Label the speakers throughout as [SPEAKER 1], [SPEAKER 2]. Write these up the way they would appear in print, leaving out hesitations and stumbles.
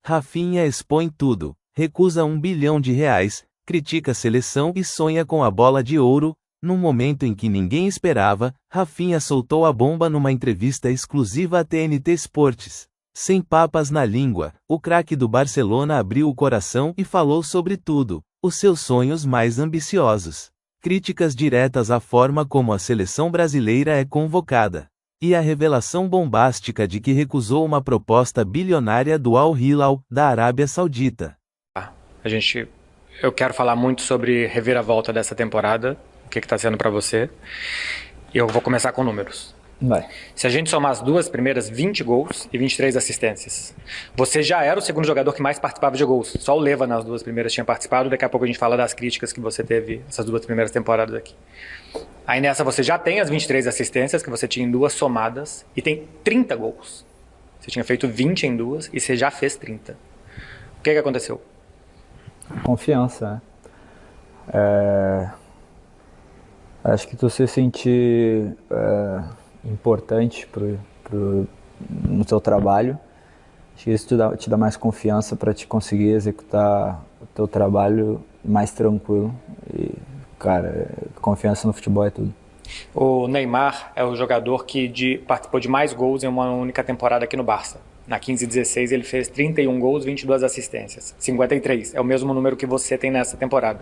[SPEAKER 1] Rafinha expõe tudo, recusa R$ 1 bilhão, critica a seleção e sonha com a bola de ouro. Num momento em que ninguém esperava, Rafinha soltou a bomba numa entrevista exclusiva à TNT Sports. Sem papas na língua, o craque do Barcelona abriu o coração e falou sobre tudo, os seus sonhos mais ambiciosos. Críticas diretas à forma como a seleção brasileira é convocada. E a revelação bombástica de que recusou uma proposta bilionária do Al Hilal, da Arábia Saudita.
[SPEAKER 2] Eu quero falar muito sobre reviravolta dessa temporada, o que está sendo para você. E eu vou começar com números.
[SPEAKER 3] Vai.
[SPEAKER 2] Se a gente somar as duas primeiras, 20 gols e 23 assistências. Você já era o segundo jogador que mais participava de gols. Só o Leva nas duas primeiras tinha participado. Daqui a pouco a gente fala das críticas que você teve essas duas primeiras temporadas aqui. Aí nessa você já tem as 23 assistências que você tinha em duas somadas e tem 30 gols. Você tinha feito 20 em duas e você já fez 30. O que aconteceu?
[SPEAKER 3] Confiança, né? Acho que tu se sentir importante no teu trabalho, acho que isso te dá mais confiança para te conseguir executar o teu trabalho mais tranquilo. E, cara, confiança no futebol é tudo.
[SPEAKER 2] O Neymar é o jogador que participou de mais gols em uma única temporada aqui no Barça. Na 15-16 ele fez 31 gols, 22 assistências. 53, é o mesmo número que você tem nessa temporada.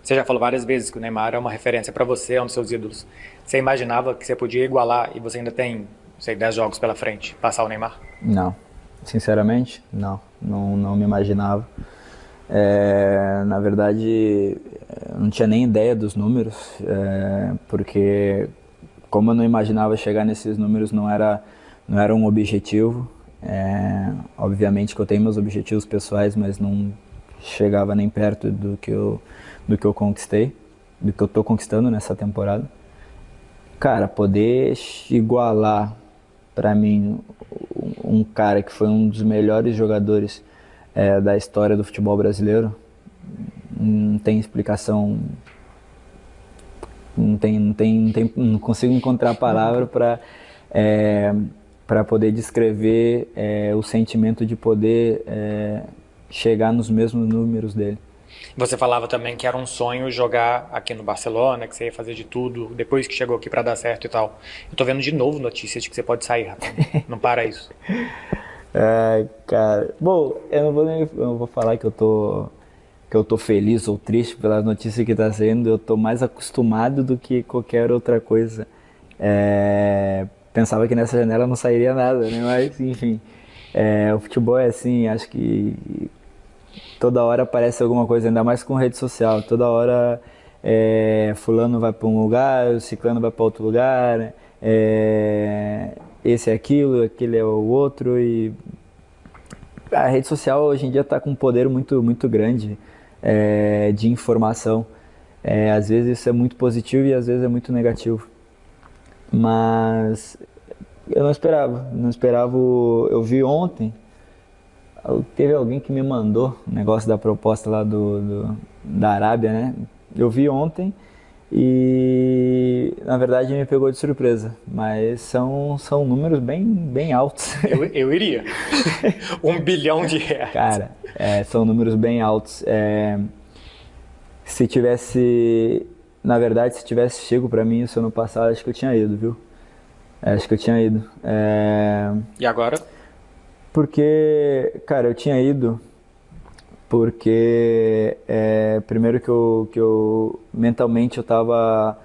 [SPEAKER 2] Você já falou várias vezes que o Neymar é uma referência para você, é um dos seus ídolos. Você imaginava que você podia igualar e você ainda tem, não sei, 10 jogos pela frente, passar o Neymar?
[SPEAKER 3] Não, sinceramente, não me imaginava. Na verdade, eu não tinha nem ideia dos números, porque como eu não imaginava chegar nesses números, não era um objetivo. Obviamente que eu tenho meus objetivos pessoais, mas não chegava nem perto do que eu conquistei, do que eu tô conquistando nessa temporada. Cara, poder igualar para mim um cara que foi um dos melhores jogadores da história do futebol brasileiro, não tem explicação, não consigo encontrar a palavra para poder descrever o sentimento de poder chegar nos mesmos números dele.
[SPEAKER 2] Você falava também que era um sonho jogar aqui no Barcelona, que você ia fazer de tudo depois que chegou aqui para dar certo e tal. Eu tô vendo de novo notícias de que você pode sair, rapaz. Não para isso.
[SPEAKER 3] Cara, bom, eu não vou falar que eu tô feliz ou triste pela notícia que tá saindo. Eu tô mais acostumado do que qualquer outra coisa. Pensava que nessa janela não sairia nada, né? Mas enfim, o futebol é assim, acho que toda hora aparece alguma coisa, ainda mais com rede social. Toda hora fulano vai para um lugar, ciclano vai para outro lugar, né? Esse é aquilo, aquele é o outro. E a rede social hoje em dia está com um poder muito, muito grande de informação. Às vezes isso é muito positivo e às vezes é muito negativo. Mas eu não esperava. Eu vi ontem, teve alguém que me mandou o negócio da proposta lá da Arábia, né? Eu vi ontem e na verdade me pegou de surpresa, mas são números bem altos.
[SPEAKER 2] Eu iria. R$ 1 bilhão.
[SPEAKER 3] Cara, são números bem altos. Se tivesse chego pra mim isso ano passado, acho que eu tinha ido, viu? Acho que eu tinha ido.
[SPEAKER 2] E agora?
[SPEAKER 3] Porque, cara, eu tinha ido porque primeiro que eu mentalmente eu tava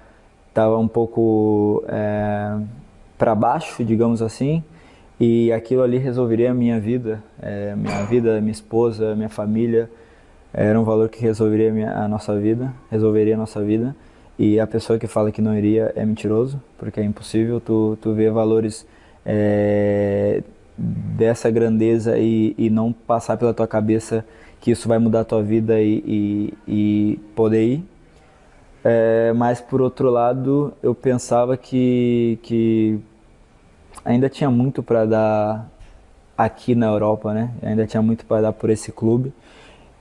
[SPEAKER 3] um pouco para baixo, digamos assim, e aquilo ali resolveria a minha vida, minha esposa, minha família. Era um valor que resolveria a nossa vida, e a pessoa que fala que não iria é mentiroso, porque é impossível tu ver valores dessa grandeza e não passar pela tua cabeça que isso vai mudar a tua vida e poder ir. Mas por outro lado, eu pensava que ainda tinha muito para dar aqui na Europa, né? Ainda tinha muito para dar por esse clube.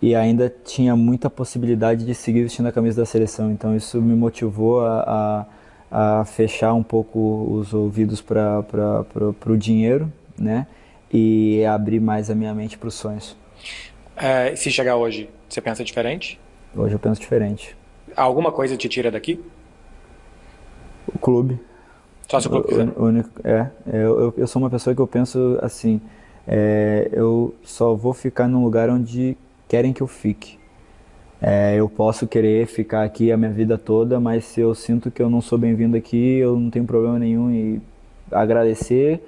[SPEAKER 3] E ainda tinha muita possibilidade de seguir vestindo a camisa da seleção. Então isso me motivou a fechar um pouco os ouvidos para o dinheiro, né? E abrir mais a minha mente para os sonhos.
[SPEAKER 2] Se chegar hoje, você pensa diferente?
[SPEAKER 3] Hoje eu penso diferente.
[SPEAKER 2] Alguma coisa te tira daqui?
[SPEAKER 3] O clube.
[SPEAKER 2] Só se o clube quiser.
[SPEAKER 3] Eu sou uma pessoa que eu penso assim, eu só vou ficar num lugar onde querem que eu fique. Eu posso querer ficar aqui a minha vida toda, mas se eu sinto que eu não sou bem-vindo aqui, eu não tenho problema nenhum em agradecer.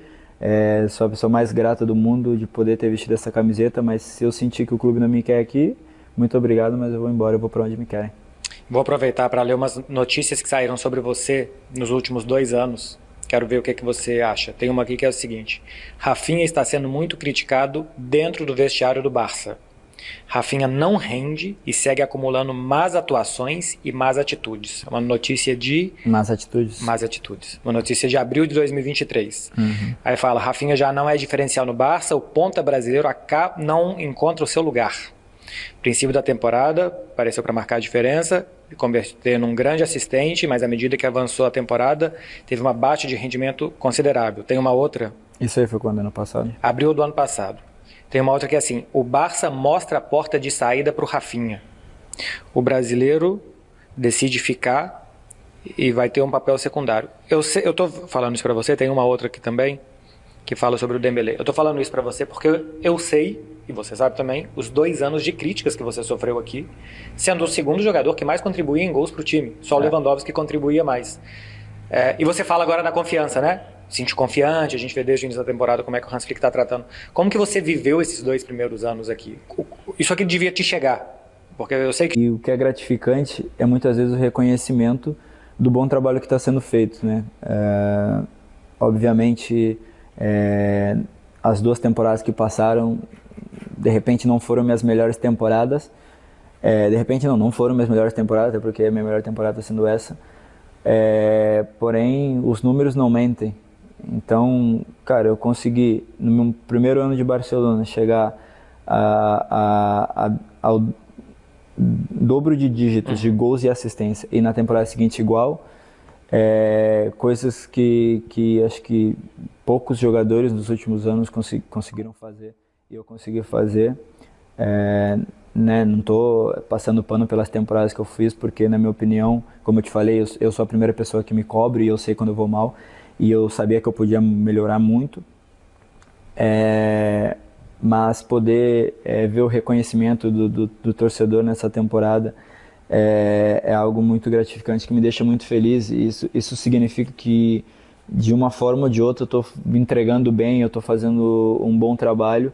[SPEAKER 3] Sou a pessoa mais grata do mundo de poder ter vestido essa camiseta, mas se eu sentir que o clube não me quer aqui, muito obrigado, mas eu vou embora, eu vou para onde me querem.
[SPEAKER 2] Vou aproveitar para ler umas notícias que saíram sobre você nos últimos 2 anos. Quero ver o que você acha. Tem uma aqui que é o seguinte: Rafinha está sendo muito criticado dentro do vestiário do Barça. Rafinha não rende e segue acumulando más atuações e más atitudes. Uma notícia de...
[SPEAKER 3] Más atitudes?
[SPEAKER 2] Más atitudes. Uma notícia de abril de 2023.
[SPEAKER 3] Uhum.
[SPEAKER 2] Aí fala, Rafinha já não é diferencial no Barça, o ponta brasileiro não encontra o seu lugar. Princípio da temporada, apareceu para marcar a diferença, e converter num grande assistente, mas à medida que avançou a temporada, teve uma baixa de rendimento considerável. Tem uma outra...
[SPEAKER 3] Isso aí foi quando? Ano passado?
[SPEAKER 2] Abril do ano passado. Tem uma outra que é assim, o Barça mostra a porta de saída para o Rafinha. O brasileiro decide ficar e vai ter um papel secundário. Eu estou falando isso para você, tem uma outra aqui também, que fala sobre o Dembélé. Eu estou falando isso para você porque eu sei, e você sabe também, os 2 anos de críticas que você sofreu aqui, sendo o segundo jogador que mais contribuía em gols para o time. Só o Lewandowski que contribuía mais. E você fala agora da confiança, né? Sentir confiante, a gente vê desde o início da temporada como é que o Hans Flick está tratando. Como que você viveu esses 2 primeiros anos aqui? Isso aqui devia te chegar, porque eu sei que...
[SPEAKER 3] E o que é gratificante é muitas vezes o reconhecimento do bom trabalho que está sendo feito, né? Obviamente, as 2 temporadas que passaram, de repente não foram minhas melhores temporadas. De repente não foram minhas melhores temporadas, até porque a minha melhor temporada está sendo essa. Porém, os números não mentem. Então, cara, eu consegui, no meu primeiro ano de Barcelona, chegar ao dobro de dígitos de gols e assistência, e na temporada seguinte igual, coisas que acho que poucos jogadores nos últimos anos conseguiram fazer, e eu consegui fazer. Né, não estou passando pano pelas temporadas que eu fiz, porque na minha opinião, como eu te falei, eu sou a primeira pessoa que me cobre e eu sei quando eu vou mal, e eu sabia que eu podia melhorar muito, mas poder ver o reconhecimento do torcedor nessa temporada é algo muito gratificante, que me deixa muito feliz, e isso significa que de uma forma ou de outra eu estou me entregando bem, eu estou fazendo um bom trabalho,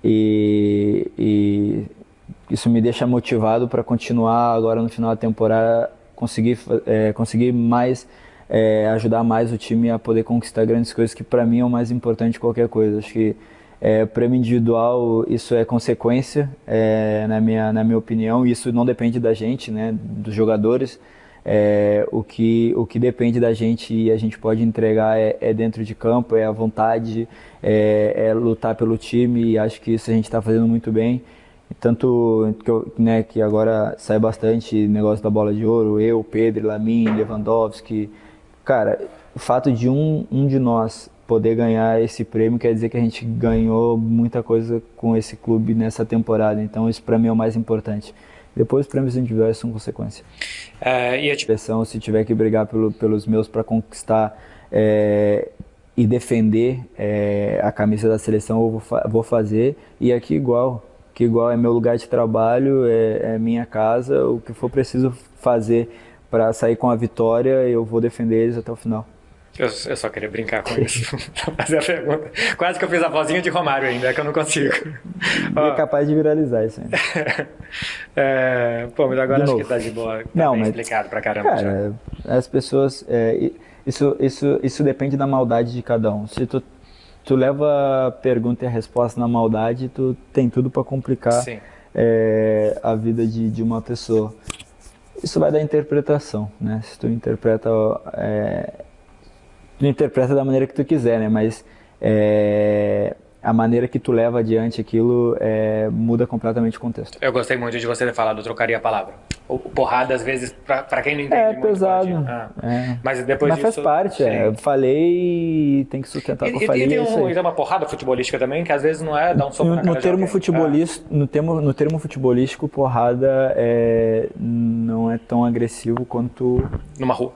[SPEAKER 3] e isso me deixa motivado para continuar agora no final da temporada, conseguir mais, ajudar mais o time a poder conquistar grandes coisas, que para mim é o mais importante de qualquer coisa. Acho que prêmio individual, isso é consequência, na minha opinião, e isso não depende da gente, né, dos jogadores. O que depende da gente e a gente pode entregar dentro de campo, é a vontade, lutar pelo time, e acho que isso a gente está fazendo muito bem. Tanto que agora sai bastante negócio da bola de ouro, eu, Pedro, Lamine, Lewandowski. Cara, o fato de um de nós poder ganhar esse prêmio quer dizer que a gente ganhou muita coisa com esse clube nessa temporada. Então isso para mim é o mais importante. Depois os prêmios individuais são consequência. Se tiver que brigar pelos meus para conquistar e defender a camisa da seleção, eu vou fazer. E aqui igual é meu lugar de trabalho, é minha casa, o que for preciso fazer para sair com a vitória, eu vou defender eles até o final.
[SPEAKER 2] Eu só queria brincar com isso, fazer a pergunta. Quase que eu fiz a vozinha de Romário ainda, é que eu não consigo.
[SPEAKER 3] É capaz de viralizar isso ainda.
[SPEAKER 2] Mas agora acho que tá de boa, bem explicado pra caramba.
[SPEAKER 3] Cara, as pessoas, isso depende da maldade de cada um. Se tu leva a pergunta e a resposta na maldade, tu tem tudo para complicar a vida de uma pessoa. Isso vai da interpretação, né? Se tu interpreta da maneira que tu quiser, né? Mas a maneira que tu leva adiante aquilo muda completamente o contexto.
[SPEAKER 2] Eu gostei muito de você ter falado, eu trocaria a palavra. O porrada, às vezes, pra quem não entende muito,
[SPEAKER 3] pesado.
[SPEAKER 2] Mas depois
[SPEAKER 3] Mas
[SPEAKER 2] disso...
[SPEAKER 3] faz parte, eu falei e tem que sustentar o que eu falei.
[SPEAKER 2] E tem uma porrada futebolística também, que às vezes não é dar um soco na cara
[SPEAKER 3] no termo no termo futebolístico, porrada não é tão agressivo quanto...
[SPEAKER 2] Numa rua.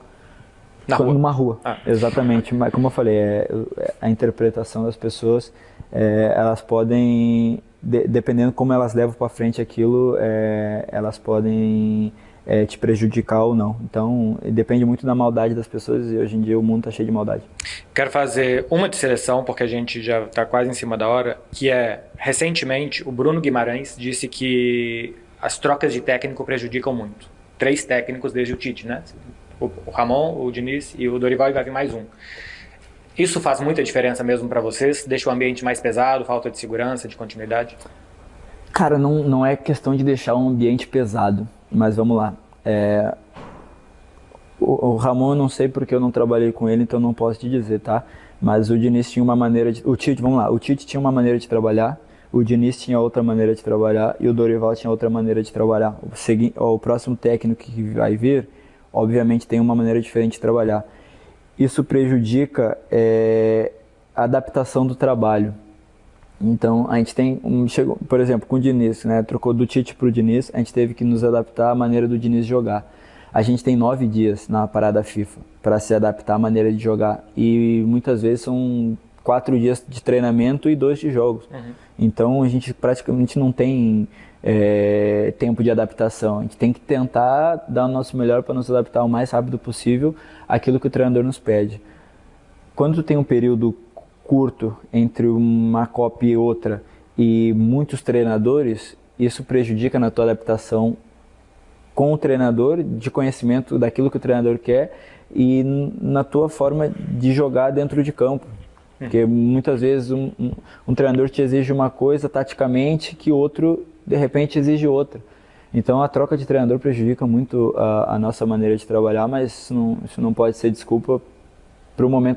[SPEAKER 3] Numa rua, exatamente. Mas como eu falei, a interpretação das pessoas, elas podem, dependendo como elas levam para frente aquilo, elas podem te prejudicar ou não. Então, depende muito da maldade das pessoas e hoje em dia o mundo está cheio de maldade.
[SPEAKER 2] Quero fazer uma de seleção, porque a gente já está quase em cima da hora, que recentemente, o Bruno Guimarães disse que as trocas de técnico prejudicam muito. 3 técnicos desde o Tite, né? O Ramon, o Diniz e o Dorival, e vai vir mais um. Isso faz muita diferença mesmo para vocês? Deixa o ambiente mais pesado, falta de segurança, de continuidade?
[SPEAKER 3] Cara, não é questão de deixar um ambiente pesado, mas vamos lá. O Ramon eu não sei porque eu não trabalhei com ele, então não posso te dizer, tá? Mas o Diniz tinha uma maneira de... O Tite tinha uma maneira de trabalhar, o Diniz tinha outra maneira de trabalhar e o Dorival tinha outra maneira de trabalhar. O próximo técnico que vai vir, obviamente tem uma maneira diferente de trabalhar. Isso prejudica a adaptação do trabalho. Então, a gente chegou, por exemplo, com o Diniz, né? Trocou do Tite para o Diniz, a gente teve que nos adaptar à maneira do Diniz jogar. A gente tem 9 dias na parada FIFA para se adaptar à maneira de jogar. E muitas vezes são 4 dias de treinamento e 2 de jogos. Uhum. Então, a gente praticamente não tem tempo de adaptação. A gente tem que tentar dar o nosso melhor para nos adaptar o mais rápido possível àquilo que o treinador nos pede. Quando tu tem um período curto entre uma Copa e outra e muitos treinadores, isso prejudica na tua adaptação com o treinador, de conhecimento daquilo que o treinador quer e na tua forma de jogar dentro de campo. Porque muitas vezes um treinador te exige uma coisa taticamente que outro de repente exige outra. Então a troca de treinador prejudica muito a nossa maneira de trabalhar, mas isso não pode ser desculpa para o momento que